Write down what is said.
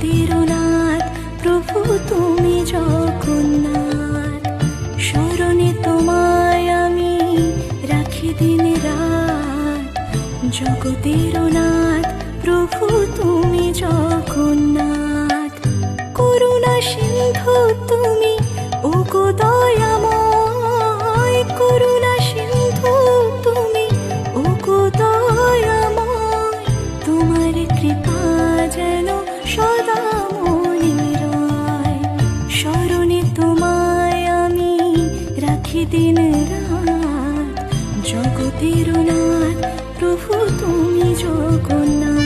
জগতের নাথ প্রভু তুমি জগন্নাথ। স্মরণে তোমায় আমি রাখি দিন রাত, জগতের নাথ প্রভু তুমি জগন্নাথ। করুণা সিন্ধু তুমি ওগো দয়াময়, করুণা সিন্ধু তুমি ওগো দয়াময়। তোমার কৃপা যেন সদা মনে রয়, স্মরণে তোমায় আমি রাখি দিন রাত, জগতের নাথ প্রভু তুমি জগন্নাথ।